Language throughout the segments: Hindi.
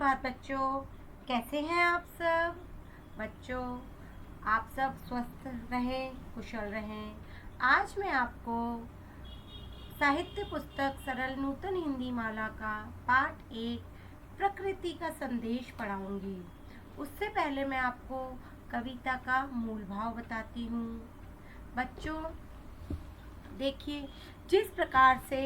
सुप्रभात बच्चों, कैसे हैं आप सब? बच्चों, आप सब स्वस्थ रहें, कुशल रहें। आज मैं आपको साहित्य पुस्तक सरल नूतन हिंदी माला का पाठ 1 प्रकृति का संदेश पढ़ाऊंगी। उससे पहले मैं आपको कविता का मूल भाव बताती हूँ। बच्चों, देखिए, जिस प्रकार से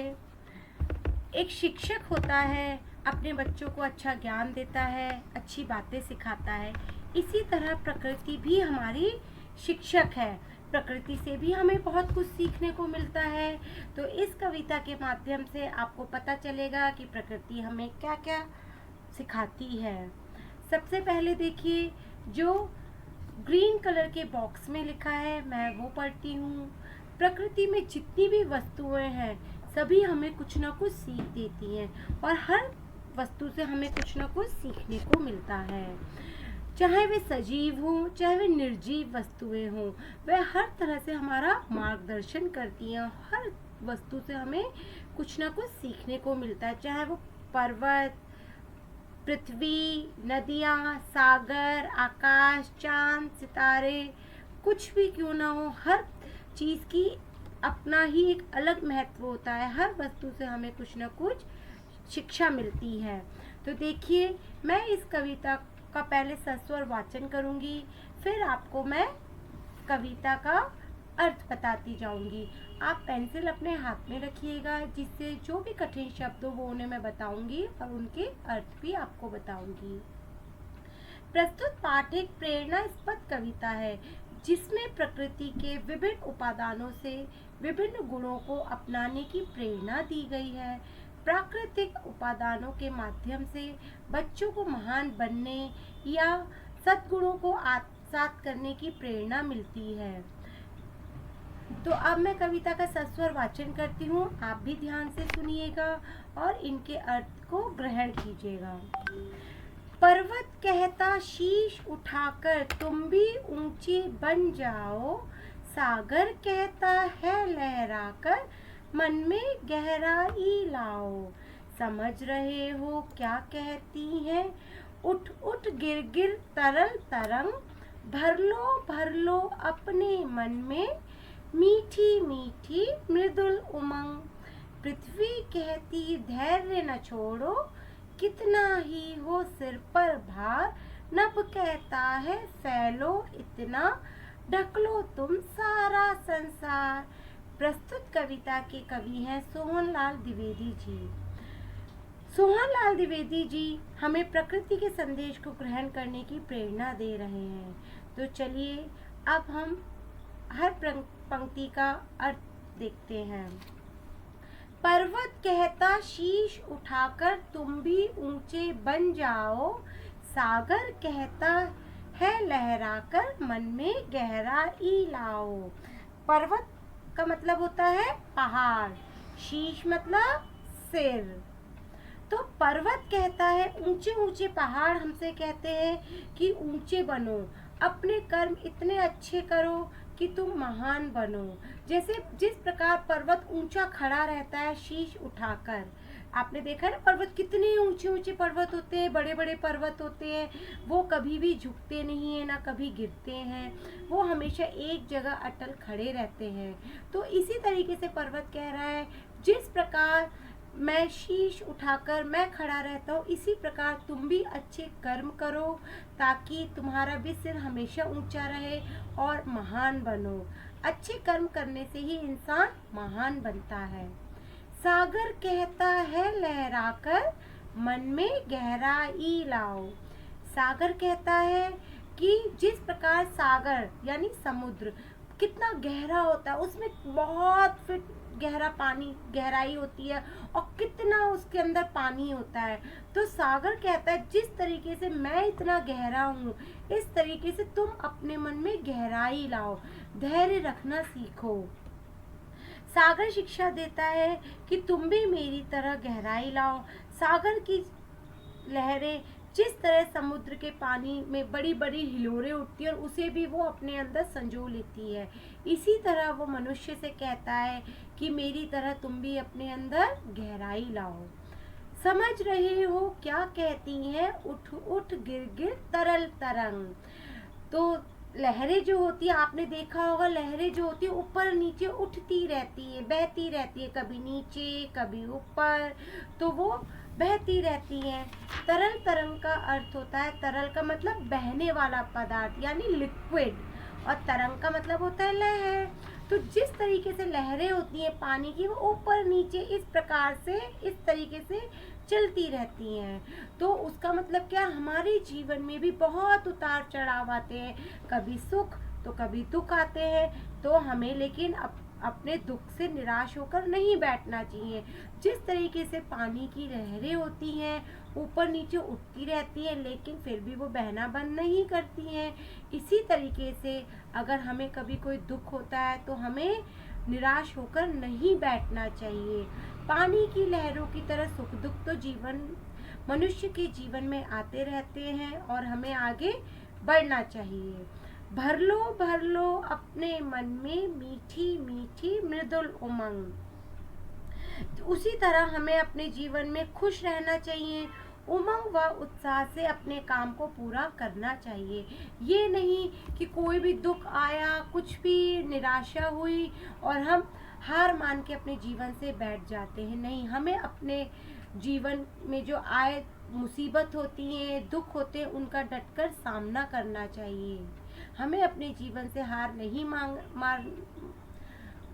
एक शिक्षक होता है, अपने बच्चों को अच्छा ज्ञान देता है, अच्छी बातें सिखाता है, इसी तरह प्रकृति भी हमारी शिक्षक है। प्रकृति से भी हमें बहुत कुछ सीखने को मिलता है। तो इस कविता के माध्यम से आपको पता चलेगा कि प्रकृति हमें क्या क्या सिखाती है। सबसे पहले देखिए, जो ग्रीन कलर के बॉक्स में लिखा है मैं वो पढ़ती हूँ। प्रकृति में जितनी भी वस्तुएं हैं सभी हमें कुछ ना कुछ सीख देती हैं और हर वस्तु से हमें कुछ ना कुछ सीखने को मिलता है। चाहे वे सजीव हों, चाहे वे निर्जीव वस्तुएं हों, वे हर तरह से हमारा मार्गदर्शन करती हैं। हर वस्तु से हमें कुछ ना कुछ सीखने को मिलता है, चाहे वो पर्वत, पृथ्वी, नदियाँ, सागर, आकाश, चांद, सितारे, कुछ भी क्यों ना हो, हर चीज़ की अपना ही एक अलग महत्व होता है। हर वस्तु से हमें कुछ ना कुछ शिक्षा मिलती है। तो देखिए, मैं इस कविता का पहले सस्वर वाचन करूँगी, फिर आपको मैं कविता का अर्थ बताती जाऊंगी। आप पेंसिल अपने हाथ में रखिएगा, जिससे जो भी कठिन शब्द हो वो उन्हें मैं बताऊंगी और उनके अर्थ भी आपको बताऊंगी। प्रस्तुत पाठ एक प्रेरणास्पद कविता है, जिसमें प्रकृति के विभिन्न उपादानों से विभिन्न गुणों को अपनाने की प्रेरणा दी गई है। प्राकृतिक उपादानों के माध्यम से बच्चों को महान बनने या सद्गुणों को आत्मसात करने की प्रेरणा मिलती है। तो अब मैं कविता का सस्वर वाचन करती हूँ, आप भी ध्यान से सुनिएगा और इनके अर्थ को ग्रहण कीजिएगा। पर्वत कहता शीश उठाकर तुम भी ऊंचे बन जाओ, सागर कहता है लहराकर मन में गहराई लाओ। समझ रहे हो क्या कहती हैं, उठ उठ गिर गिर तरल तरंग, भर लो अपने मन में मीठी मीठी मृदुल उमंग। पृथ्वी कहती धैर्य न छोड़ो, कितना ही हो सिर पर भार, नभ कहता है फैलो इतना, ढक लो तुम सारा संसार। प्रस्तुत कविता के कवि हैं सोहनलाल द्विवेदी जी। सोहनलाल द्विवेदी जी हमें प्रकृति के संदेश को ग्रहण करने की प्रेरणा दे रहे हैं। तो चलिए, अब हम हर पंक्ति का अर्थ देखते हैं। पर्वत कहता शीश उठाकर तुम भी ऊंचे बन जाओ, सागर कहता है लहराकर मन में गहराई लाओ। पर्वत का मतलब होता है पहाड़, शीश मतलब सिर। तो पर्वत कहता है, ऊंचे ऊंचे पहाड़ हमसे कहते हैं कि ऊंचे बनो, अपने कर्म इतने अच्छे करो कि तुम महान बनो। जैसे जिस प्रकार पर्वत ऊंचा खड़ा रहता है शीश उठाकर, आपने देखा है ना, पर्वत कितने ऊंचे ऊंचे पर्वत होते हैं, बड़े बड़े पर्वत होते हैं, वो कभी भी झुकते नहीं है, ना कभी गिरते हैं, वो हमेशा एक जगह अटल खड़े रहते हैं। तो इसी तरीके से पर्वत कह रहा है, जिस प्रकार मैं शीश उठाकर मैं खड़ा रहता हूँ, इसी प्रकार तुम भी अच्छे कर्म करो ताकि तुम्हारा भी सिर हमेशा ऊंचा रहे और महान बनो। अच्छे कर्म करने से ही इंसान महान बनता है। सागर कहता है लहराकर मन में गहराई लाओ। सागर कहता है कि जिस प्रकार सागर यानी समुद्र कितना गहरा होता है, उसमें बहुत फिट गहरा पानी गहराई होती है और कितना उसके अंदर पानी होता है। तो सागर कहता है, जिस तरीके से मैं इतना गहरा हूँ, इस तरीके से तुम अपने मन में गहराई लाओ, धैर्य रखना सीखो। सागर शिक्षा देता है कि तुम भी मेरी तरह गहराई लाओ। सागर की लहरें जिस तरह समुद्र के पानी में बड़ी बड़ी हिलोरें उठती है और उसे भी वो अपने अंदर संजो लेती है, इसी तरह वो मनुष्य से कहता है कि मेरी तरह तुम भी अपने अंदर गहराई लाओ। समझ रहे हो क्या कहती हैं, उठ उठ गिर गिर तरल तरंग। तो लहरें जो होती है, आपने देखा होगा, लहरें जो होती है ऊपर नीचे उठती रहती है, बहती रहती है, कभी नीचे कभी ऊपर, तो वो बहती रहती हैं। तरल तरंग का अर्थ होता है, तरल का मतलब बहने वाला पदार्थ यानी लिक्विड, और तरंग का मतलब होता है लहर। तो जिस तरीके से लहरें होती हैं पानी की, वो ऊपर नीचे इस प्रकार से, इस तरीके से चलती रहती हैं। तो उसका मतलब क्या, हमारे जीवन में भी बहुत उतार चढ़ाव आते हैं, कभी सुख तो कभी दुख आते हैं। तो हमें लेकिन अपने दुख से निराश होकर नहीं बैठना चाहिए। जिस तरीके से पानी की लहरें होती हैं, ऊपर नीचे उठती रहती हैं, लेकिन फिर भी वो बहना बंद नहीं करती हैं। इसी तरीके से अगर हमें कभी कोई दुख होता है तो हमें निराश होकर नहीं बैठना चाहिए। पानी की लहरों की तरह सुख दुख तो जीवन, मनुष्य के जीवन में आते रहते हैं, और हमें आगे बढ़ना चाहिए। भर लो अपने मन में मीठी मीठी मृदुल उमंग। तो उसी तरह हमें अपने जीवन में खुश रहना चाहिए, उमंग व उत्साह से अपने काम को पूरा करना चाहिए। ये नहीं कि कोई भी दुख आया, कुछ भी निराशा हुई और हम हार मान के अपने जीवन से बैठ जाते हैं। नहीं, हमें अपने जीवन में जो आए मुसीबत होती हैं, दुख होते हैं, उनका डटकर सामना करना चाहिए। हमें अपने जीवन से हार नहीं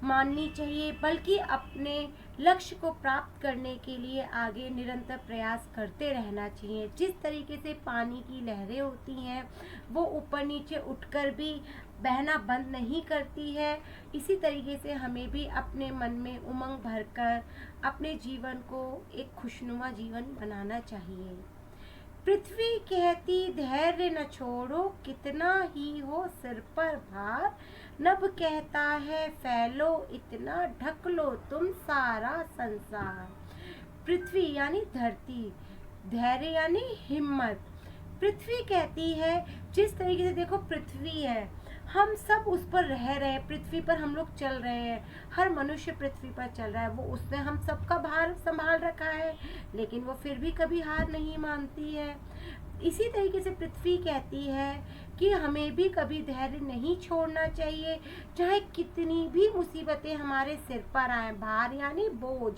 माननी चाहिए, बल्कि अपने लक्ष्य को प्राप्त करने के लिए आगे निरंतर प्रयास करते रहना चाहिए। जिस तरीके से पानी की लहरें होती हैं, वो ऊपर नीचे उठकर भी बहना बंद नहीं करती है, इसी तरीके से हमें भी अपने मन में उमंग भरकर अपने जीवन को एक खुशनुमा जीवन बनाना चाहिए। पृथ्वी कहती धैर्य न छोड़ो, कितना ही हो सिर पर भार। नभ कहता है फैलो इतना, ढक लो तुम सारा संसार। पृथ्वी यानी धरती, धैर्य यानी हिम्मत। पृथ्वी कहती है, जिस तरीके से देखो पृथ्वी है, हम सब उस पर रह रहे हैं, पृथ्वी पर हम लोग चल रहे हैं, हर मनुष्य पृथ्वी पर चल रहा है, वो उसने हम सबका भार संभाल रखा है, लेकिन वो फिर भी कभी हार नहीं मानती है। इसी तरीके से पृथ्वी कहती है कि हमें भी कभी धैर्य नहीं छोड़ना चाहिए, चाहे कितनी भी मुसीबतें हमारे सिर पर आए, भार यानी बोझ,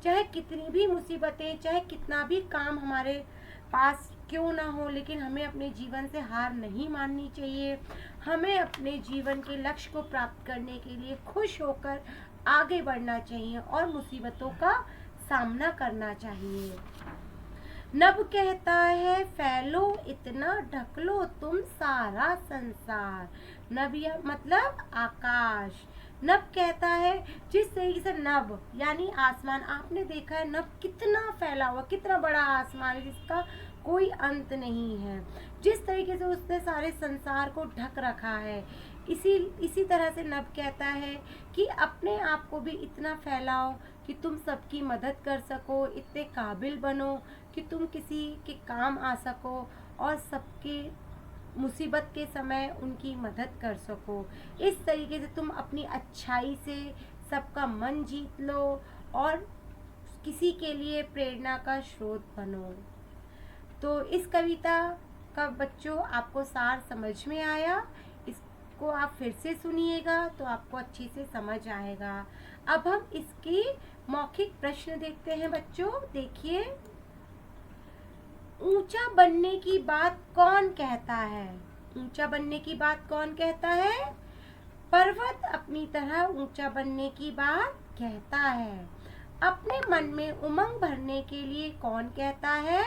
चाहे कितनी भी मुसीबतें, चाहे कितना भी काम हमारे पास क्यों ना हो, लेकिन हमें अपने जीवन से हार नहीं माननी चाहिए। हमें अपने जीवन के लक्ष्य को प्राप्त करने के लिए खुश होकर आगे बढ़ना चाहिए और मुसीबतों का सामना करना चाहिए। नभ कहता है फैलो इतना, ढक लो तुम सारा संसार। नभ मतलब आकाश। नभ कहता है, जिस तरीके से नभ यानी आसमान, आपने देखा है नभ कितना फैला हुआ, कितना बड़ा आसमान है जिसका कोई अंत नहीं है। जिस तरीके से उसने सारे संसार को ढक रखा है, इसी तरह से नभ कहता है कि अपने आप को भी इतना फैलाओ कि तुम सबकी मदद कर सको, इतने काबिल बनो कि तुम किसी के काम आ सको और सबके मुसीबत के समय उनकी मदद कर सको। इस तरीके से तुम अपनी अच्छाई से सबका मन जीत लो और किसी के लिए प्रेरणा का स्रोत बनो। तो इस कविता का बच्चों आपको सार समझ में आया? इसको आप फिर से सुनिएगा तो आपको अच्छे से समझ आएगा। अब हम इसके मौखिक प्रश्न देखते हैं बच्चों। देखिए, ऊंचा बनने की बात कौन कहता है? ऊंचा बनने की बात कौन कहता है? पर्वत अपनी तरह ऊंचा बनने की बात कहता है। अपने मन में उमंग भरने के लिए कौन कहता है?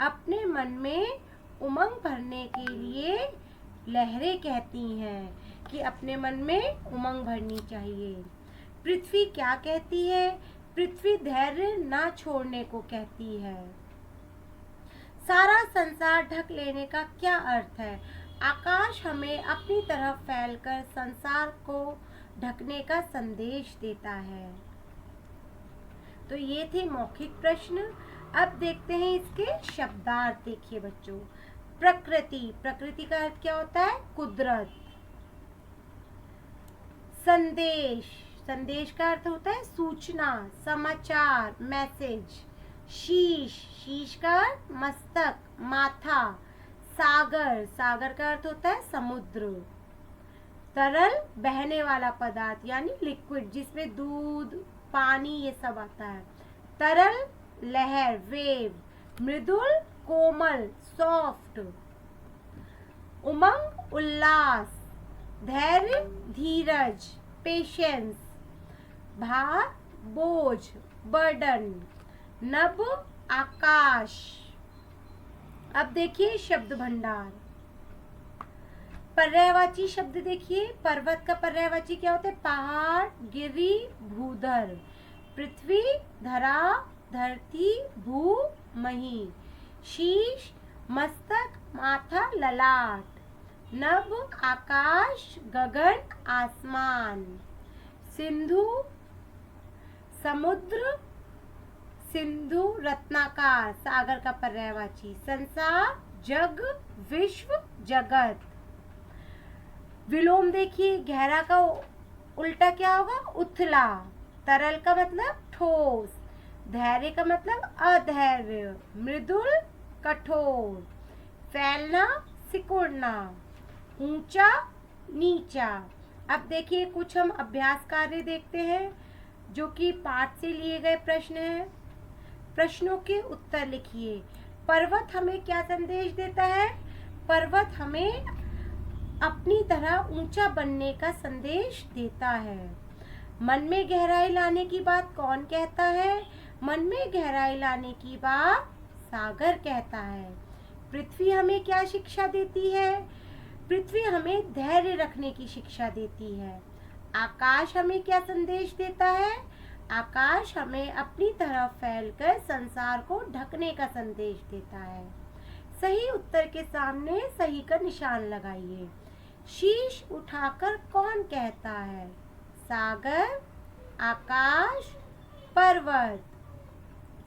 अपने मन में उमंग भरने के लिए लहरें कहती हैं कि अपने मन में उमंग भरनी चाहिए। पृथ्वी क्या कहती है? पृथ्वी धैर्य ना छोड़ने को कहती है। सारा संसार ढक लेने का क्या अर्थ है? आकाश हमें अपनी तरफ फैलकर संसार को ढकने का संदेश देता है। तो ये थे मौखिक प्रश्न। अब देखते हैं इसके शब्दार्थ। देखिए बच्चों, प्रकृति, प्रकृति का अर्थ क्या होता है? कुदरत। संदेश, संदेश का अर्थ होता है सूचना, समाचार, मैसेज। शीश, शीश का मस्तक, माथा। सागर, सागर का अर्थ होता है समुद्र। तरल, बहने वाला पदार्थ यानी लिक्विड, जिसमें दूध, पानी ये सब आता है। तरल, लहर, वेव। मृदुल, कोमल, सॉफ्ट। उमंग, उल्लास। धैर्य, धीरज, पेशेंस। भार, बोझ, बर्डन। नभ, आकाश। अब देखिए शब्द भंडार। पर्यायवाची शब्द देखिए। पर्वत का पर्यायवाची क्या होता है? पहाड़, गिरी, भूधर। पृथ्वी, धरा, धरती, भू, मही। शीश, मस्तक, माथा, ललाट। नभ, आकाश, गगन, आसमान। सिंधु, समुद्र, सिंधु, रत्नाकार, सागर का पर्यायवाची। संसार, जग, विश्व, जगत। विलोम देखिए। गहरा का उल्टा क्या होगा? उथला। तरल का मतलब ठोस। धैर्य का मतलब अधैर्य। मृदुल, कठोर। फैलना, सिकुड़ना। ऊंचा, नीचा। अब देखिए कुछ हम अभ्यास कार्य देखते हैं जो कि पाठ से लिए गए प्रश्न हैं। प्रश्नों के उत्तर लिखिए। पर्वत हमें क्या संदेश देता है? पर्वत हमें अपनी तरह ऊंचा बनने का संदेश देता है। मन में गहराई लाने की बात कौन कहता है? मन में गहराई लाने की बात सागर कहता है। पृथ्वी हमें क्या शिक्षा देती है? पृथ्वी हमें धैर्य रखने की शिक्षा देती है। आकाश हमें क्या संदेश देता है? आकाश हमें अपनी तरफ फैलकर संसार को ढकने का संदेश देता है। सही उत्तर के सामने सही का निशान लगाइए। शीश उठाकर कौन कहता है? सागर, आकाश, पर्वत।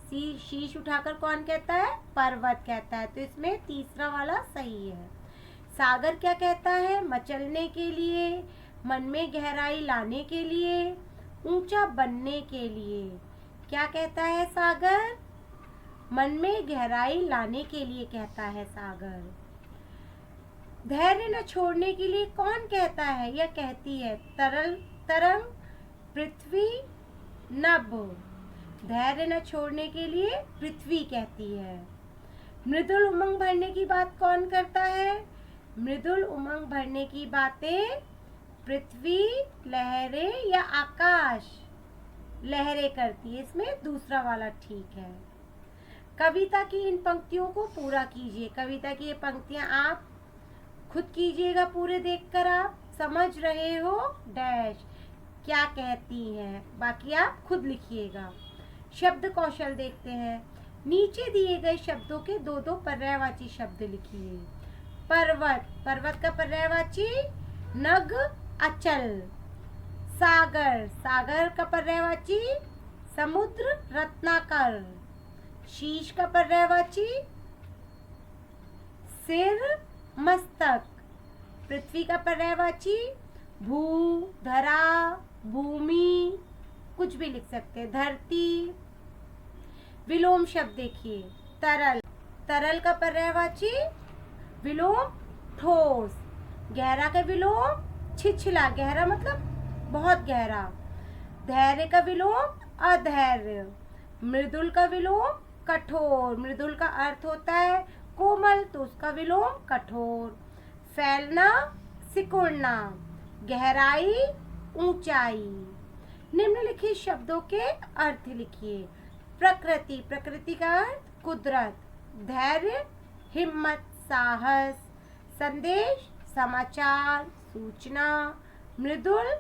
शीश उठाकर कौन कहता है? पर्वत कहता है। तो इसमें तीसरा वाला सही है। सागर क्या कहता है? मचलने के लिए, मन में गहराई लाने के लिए, ऊंचा बनने के लिए। क्या कहता है सागर? मन में गहराई लाने के लिए कहता है सागर। धैर्य न छोड़ने के लिए कौन कहता है या कहती है? तरंग, पृथ्वी, नभ। धैर्य न छोड़ने के लिए पृथ्वी कहती है। मृदुल उमंग भरने की बात कौन करता है? मृदुल उमंग भरने की बातें पृथ्वी, लहरें या आकाश? लहरें करती है। इसमें दूसरा वाला ठीक है। कविता की इन पंक्तियों को पूरा कीजिए। कविता की ये पंक्तियां आप खुद कीजिएगा पूरे देखकर। आप समझ रहे हो डैश क्या कहती हैं, बाकी आप खुद लिखिएगा। शब्द कौशल देखते हैं। नीचे दिए गए शब्दों के दो दो पर्यायवाची शब्द लिखिए। पर्वत, पर्वत का पर्यायवाची नग, अचल। सागर, सागर का पर्यायवाची समुद्र, रत्नाकर। शीश का पर्यायवाची सिर, मस्तक। पृथ्वी का पर्यायवाची भू, धरा, भूमि, कुछ भी लिख सकते हैं, धरती। विलोम शब्द देखिए। तरल, तरल का पर्यायवाची विलोम ठोस। गहरा का विलोम छिछला, गहरा मतलब बहुत गहरा। धैर्य का विलोम अधैर्य। मृदुल का विलोम कठोर, मृदुल का अर्थ होता है कोमल, तो उसका विलोम कठोर। फैलना, सिकुड़ना। गहराई, ऊंचाई। निम्नलिखित शब्दों के अर्थ लिखिए। प्रकृति, प्रकृति का अर्थ कुदरत। धैर्य, हिम्मत, साहस। संदेश, समाचार, सूचना। मृदुल,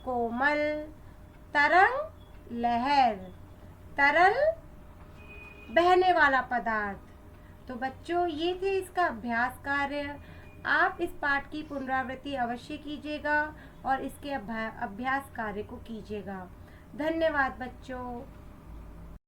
कोमल। तरंग, लहर। तरल, बहने वाला पदार्थ। तो बच्चों ये थे इसका अभ्यास कार्य। आप इस पाठ की पुनरावृत्ति अवश्य कीजिएगा और इसके अभ्यास कार्य को कीजिएगा। धन्यवाद बच्चों।